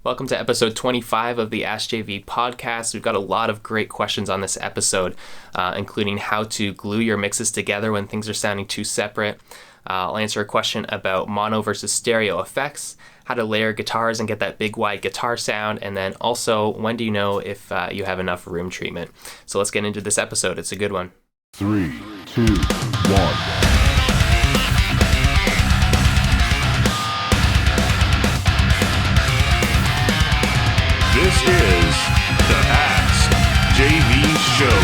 Welcome to episode 25 of the ASKJV Podcast. We've got a lot of great questions on this episode, including how to glue your mixes together when things are sounding too separate. I'll answer a question about mono versus stereo effects, how to layer guitars and get that big wide guitar sound, and then also when do you know if you have enough room treatment. So let's get into this episode. It's a good one. 3, 2, 1. This is the ASKJV Show.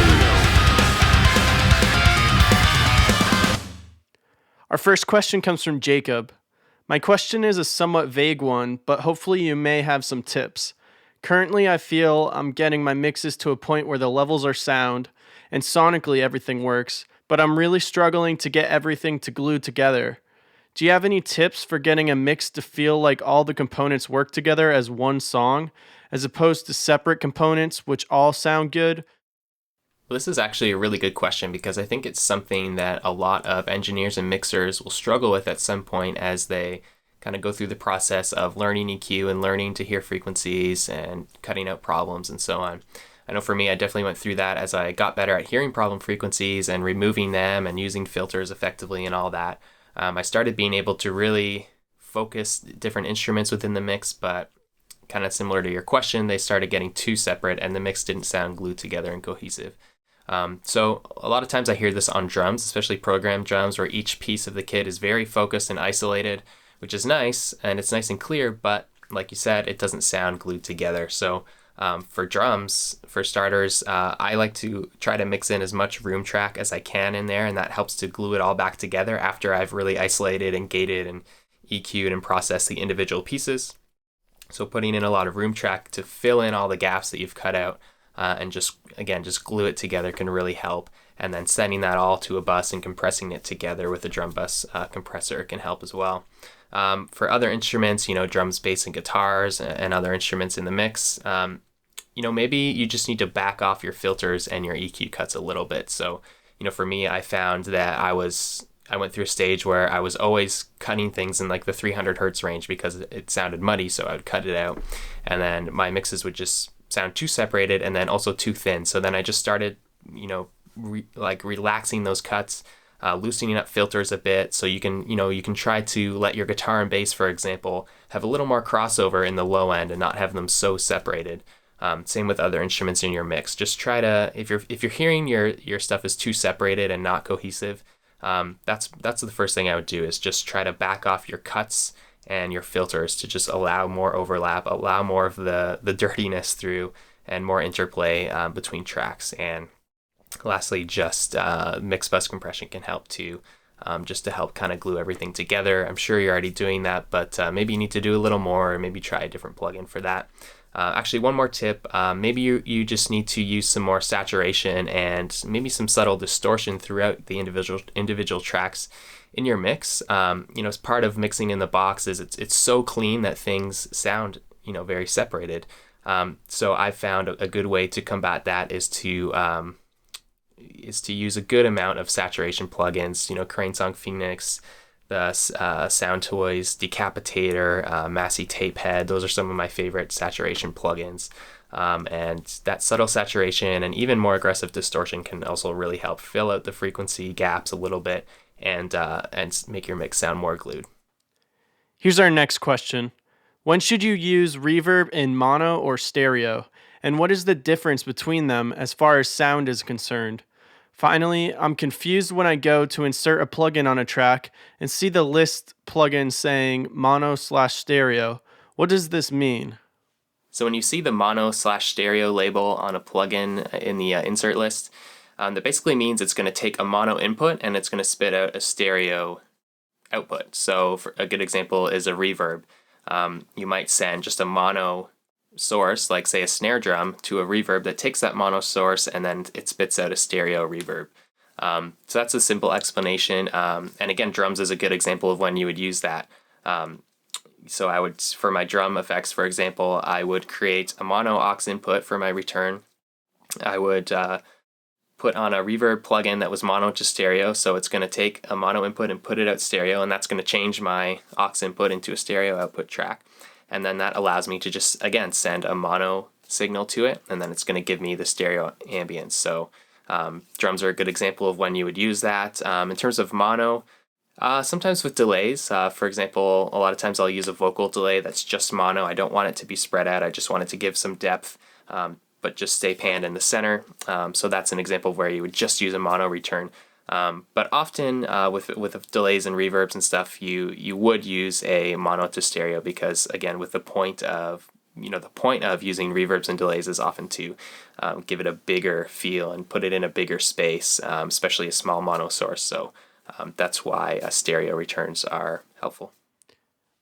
Our first question comes from Jacob. My question is a somewhat vague one, but hopefully you may have some tips. Currently, I feel I'm getting my mixes to a point where the levels are sound, and sonically everything works, but I'm really struggling to get everything to glue together. Do you have any tips for getting a mix to feel like all the components work together as one song, as opposed to separate components which all sound good? Well, this is actually a really good question because I think it's something that a lot of engineers and mixers will struggle with at some point as they kind of go through the process of learning EQ and learning to hear frequencies and cutting out problems and so on. I know for me, I definitely went through that as I got better at hearing problem frequencies and removing them and using filters effectively and all that. I started being able to really focus different instruments within the mix, but kind of similar to your question, they started getting too separate and the mix didn't sound glued together and cohesive. So a lot of times I hear this on drums, especially programmed drums, where each piece of the kit is very focused and isolated, which is nice, and it's nice and clear, but like you said, it doesn't sound glued together. So for drums, for starters, I like to try to mix in as much room track as I can in there, and that helps to glue it all back together after I've really isolated and gated and EQ'd and processed the individual pieces. So putting in a lot of room track to fill in all the gaps that you've cut out and just glue it together can really help. And then sending that all to a bus and compressing it together with a drum bus compressor can help as well. For other instruments, drums, bass, and guitars and other instruments in the mix, maybe you just need to back off your filters and your EQ cuts a little bit. So, for me, I found that I went through a stage where I was always cutting things in like the 300 hertz range because it sounded muddy, so I would cut it out. And then my mixes would just sound too separated and then also too thin. So then I just started, relaxing those cuts, loosening up filters a bit. So you can try to let your guitar and bass, for example, have a little more crossover in the low end and not have them so separated. Same with other instruments in your mix. Just try to, if you're hearing your stuff is too separated and not cohesive, that's the first thing I would do is just try to back off your cuts and your filters to just allow more overlap, allow more of the dirtiness through and more interplay between tracks. And lastly, just mix bus compression can help too, just to help kind of glue everything together. I'm sure you're already doing that, but maybe you need to do a little more or maybe try a different plugin for that. Actually, one more tip, maybe you just need to use some more saturation and maybe some subtle distortion throughout the individual tracks in your mix. As part of mixing in the box is it's so clean that things sound, very separated. So I've found a good way to combat that is to use a good amount of saturation plugins, Crane Song Phoenix, the Sound Toys, Decapitator, Massey Tape Head. Those are some of my favorite saturation plugins. And that subtle saturation and even more aggressive distortion can also really help fill out the frequency gaps a little bit and make your mix sound more glued. Here's our next question. When should you use reverb in mono or stereo? And what is the difference between them as far as sound is concerned? Finally, I'm confused when I go to insert a plugin on a track and see the list plugin saying mono/stereo. What does this mean? So when you see the mono/stereo label on a plugin in the insert list, that basically means it's going to take a mono input and it's going to spit out a stereo output. So for a good example is a reverb. You might send just a mono source, like say a snare drum, to a reverb that takes that mono source and then it spits out a stereo reverb. So that's a simple explanation. And again, drums is a good example of when you would use that. So I would, for my drum effects, for example, I would create a mono aux input for my return. I would put on a reverb plugin that was mono to stereo. So it's going to take a mono input and put it out stereo, and that's going to change my aux input into a stereo output track. And then that allows me to just, again, send a mono signal to it, and then it's going to give me the stereo ambience. So drums are a good example of when you would use that. In terms of mono, sometimes with delays, for example, a lot of times I'll use a vocal delay that's just mono. I don't want it to be spread out. I just want it to give some depth, but just stay panned in the center. So that's an example of where you would just use a mono return. But often with delays and reverbs and stuff, you would use a mono to stereo because, again, with the point of using reverbs and delays is often to give it a bigger feel and put it in a bigger space, especially a small mono source. So that's why stereo returns are helpful.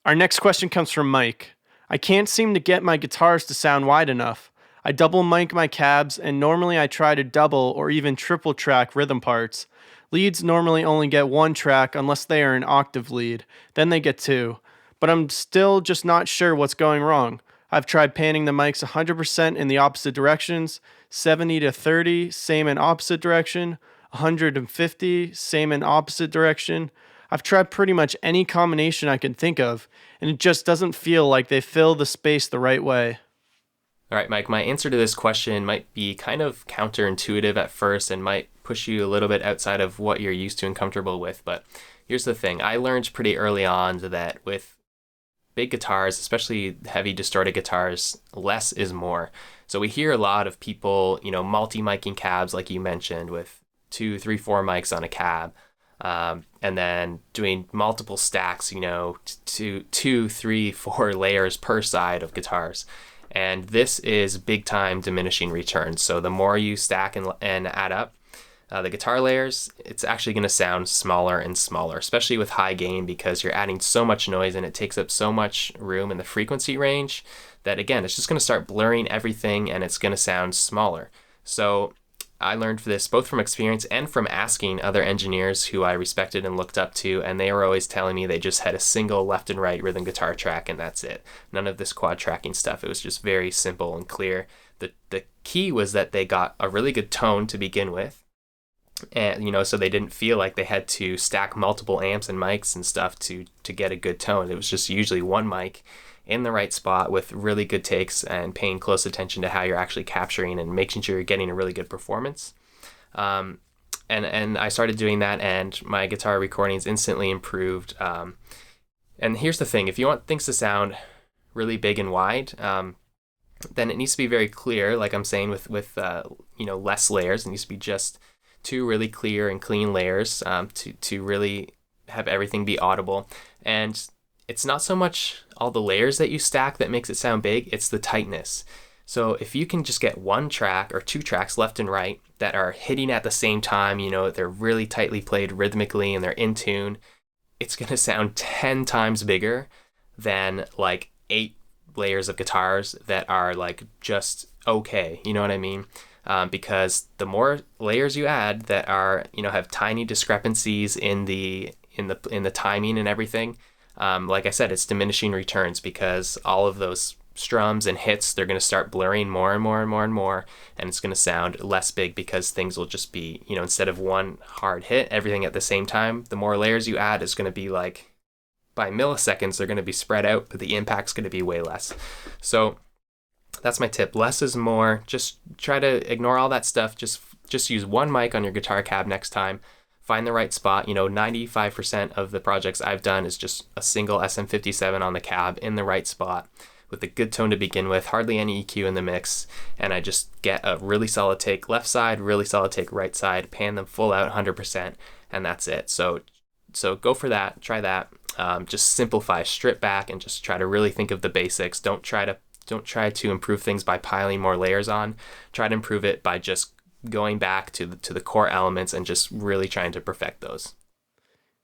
Our next question comes from Mike. I can't seem to get my guitars to sound wide enough. I double mic my cabs, and normally I try to double or even triple track rhythm parts. Leads normally only get one track unless they are an octave lead. Then they get two. But I'm still just not sure what's going wrong. I've tried panning the mics 100% in the opposite directions, 70 to 30, same in opposite direction, 150, same in opposite direction. I've tried pretty much any combination I can think of, and it just doesn't feel like they fill the space the right way. All right, Mike, my answer to this question might be kind of counterintuitive at first and might push you a little bit outside of what you're used to and comfortable with. But here's the thing. I learned pretty early on that with big guitars, especially heavy distorted guitars, less is more. So we hear a lot of people, multi-miking cabs, like you mentioned, with 2, 3, 4 mics on a cab. And then doing multiple stacks, 2, 3, 4 layers per side of guitars. And this is big time diminishing returns. So the more you stack and add up the guitar layers, it's actually going to sound smaller and smaller, especially with high gain, because you're adding so much noise and it takes up so much room in the frequency range that, again, it's just going to start blurring everything and it's going to sound smaller. So I learned this both from experience and from asking other engineers who I respected and looked up to, and they were always telling me they just had a single left and right rhythm guitar track and that's it. None of this quad tracking stuff. It was just very simple and clear. The key was that they got a really good tone to begin with, and so they didn't feel like they had to stack multiple amps and mics and stuff to get a good tone. It was just usually one mic in the right spot with really good takes and paying close attention to how you're actually capturing and making sure you're getting a really good performance. And I started doing that, and my guitar recordings instantly improved. And here's the thing: if you want things to sound really big and wide, then it needs to be very clear. Like I'm saying, with less layers, it needs to be just 2 really clear and clean layers to really have everything be audible. And it's not so much all the layers that you stack that makes it sound big, it's the tightness. So if you can just get 1 track or 2 tracks left and right that are hitting at the same time, they're really tightly played rhythmically and they're in tune, it's going to sound 10 times bigger than like 8 layers of guitars that are like just okay. You know what I mean? Because the more layers you add that are, have tiny discrepancies in the timing and everything, like I said, it's diminishing returns because all of those strums and hits, they're going to start blurring more and more and more and more, and it's going to sound less big because things will just be, instead of one hard hit, everything at the same time. The more layers you add is going to be like, by milliseconds, they're going to be spread out, but the impact's going to be way less. So that's my tip. Less is more. Just try to ignore all that stuff. Just use 1 mic on your guitar cab next time. Find the right spot. 95% of the projects I've done is just a single SM57 on the cab in the right spot with a good tone to begin with, hardly any EQ in the mix, and I just get a really solid take left side, really solid take right side, pan them full out 100%, and that's it. So go for that. Try that. Just simplify, strip back, and just try to really think of the basics. Don't try to improve things by piling more layers on. Try to improve it by just going back to the core elements and just really trying to perfect those.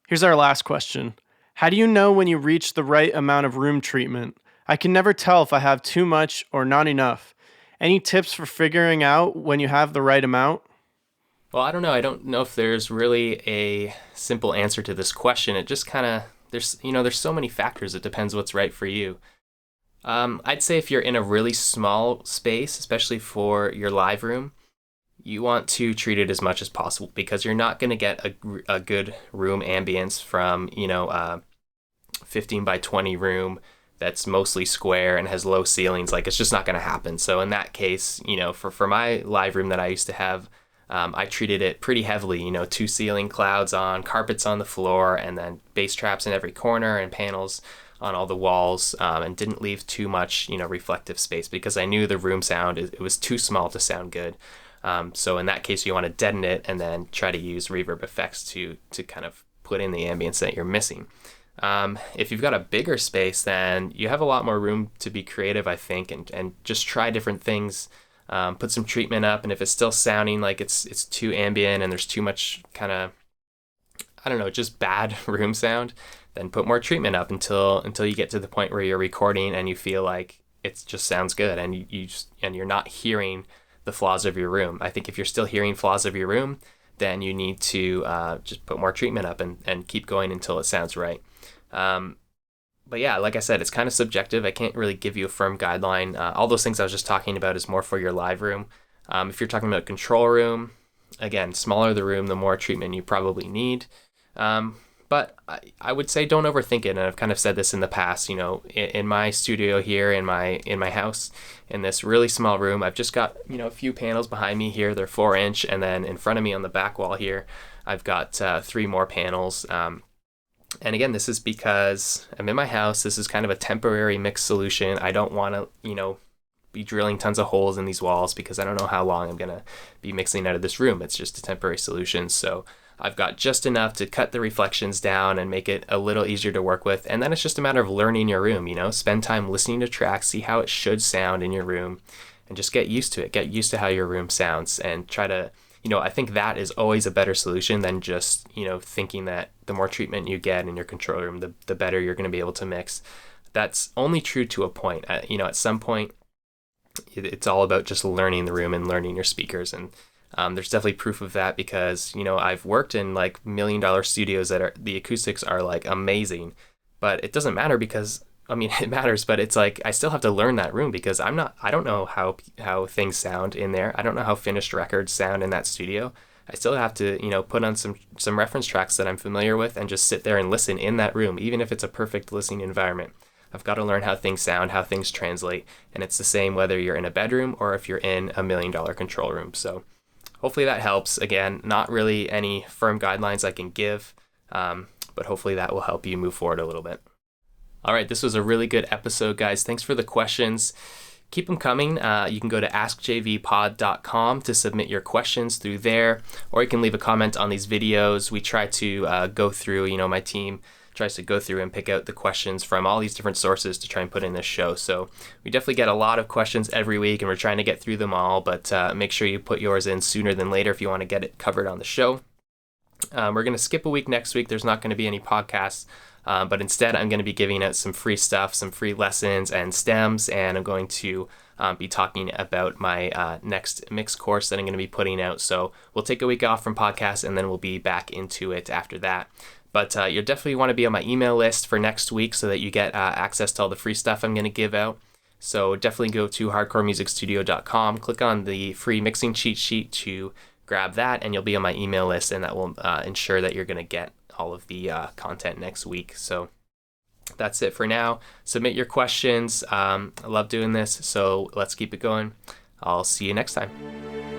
Here's our last question. How do you know when you reach the right amount of room treatment? I can never tell if I have too much or not enough. Any tips for figuring out when you have the right amount? Well, I don't know. I don't know if there's really a simple answer to this question. It just kind of, there's so many factors. It depends what's right for you. I'd say if you're in a really small space, especially for your live room, you want to treat it as much as possible because you're not going to get a good room ambience from, 15 by 20 room that's mostly square and has low ceilings, like it's just not going to happen. So in that case, for my live room that I used to have, I treated it pretty heavily, 2 ceiling clouds on, carpets on the floor, and then bass traps in every corner and panels on all the walls, and didn't leave too much, reflective space, because I knew the room sound, it was too small to sound good. So in that case, you want to deaden it and then try to use reverb effects to kind of put in the ambience that you're missing. If you've got a bigger space, then you have a lot more room to be creative, I think, and just try different things. Put some treatment up, and if it's still sounding like it's too ambient and there's too much kind of, I don't know, just bad room sound, then put more treatment up until you get to the point where you're recording and you feel like it just sounds good, and you're not hearing the flaws of your room. I think if you're still hearing flaws of your room, then you need to just put more treatment up and keep going until it sounds right. But yeah, like I said, it's kind of subjective. I can't really give you a firm guideline. All those things I was just talking about is more for your live room. If you're talking about control room, again, smaller the room, the more treatment you probably need. But I would say don't overthink it. And I've kind of said this in the past, in my studio here, in my house, in this really small room, I've just got, a few panels behind me here. They're 4-inch. And then in front of me on the back wall here, I've got 3 more panels. And again, this is because I'm in my house. This is kind of a temporary mix solution. I don't want to, be drilling tons of holes in these walls, because I don't know how long I'm going to be mixing out of this room. It's just a temporary solution. So I've got just enough to cut the reflections down and make it a little easier to work with. And then it's just a matter of learning your room, spend time listening to tracks, see how it should sound in your room, and just get used to it. Get used to how your room sounds, and try to, I think that is always a better solution than just, thinking that the more treatment you get in your control room, the better you're going to be able to mix. That's only true to a point. At some point, it's all about just learning the room and learning your speakers. And there's definitely proof of that, because, I've worked in like $1 million studios that the acoustics are like amazing, but it doesn't matter, because it matters, but it's like I still have to learn that room, because I don't know how things sound in there. I don't know how finished records sound in that studio. I still have to, put on some reference tracks that I'm familiar with and just sit there and listen in that room, even if it's a perfect listening environment. I've got to learn how things sound, how things translate, and it's the same whether you're in a bedroom or if you're in a $1 million control room. So hopefully that helps. Again, not really any firm guidelines I can give, but hopefully that will help you move forward a little bit. All right, this was a really good episode, guys. Thanks for the questions. Keep them coming. You can go to AskJVPod.com to submit your questions through there, or you can leave a comment on these videos. We try to go through, my team tries to go through and pick out the questions from all these different sources to try and put in this show. So we definitely get a lot of questions every week, and we're trying to get through them all, but make sure you put yours in sooner than later if you want to get it covered on the show. We're going to skip a week next week. There's not going to be any podcasts. But instead, I'm going to be giving out some free stuff, some free lessons and stems, and I'm going to be talking about my next mix course that I'm going to be putting out. So we'll take a week off from podcasts, and then we'll be back into it after that. But you'll definitely want to be on my email list for next week so that you get access to all the free stuff I'm going to give out. So definitely go to hardcoremusicstudio.com, click on the free mixing cheat sheet to grab that, and you'll be on my email list, and that will ensure that you're going to get all of the content next week. So that's it for now. Submit your questions. I love doing this, so let's keep it going. I'll see you next time.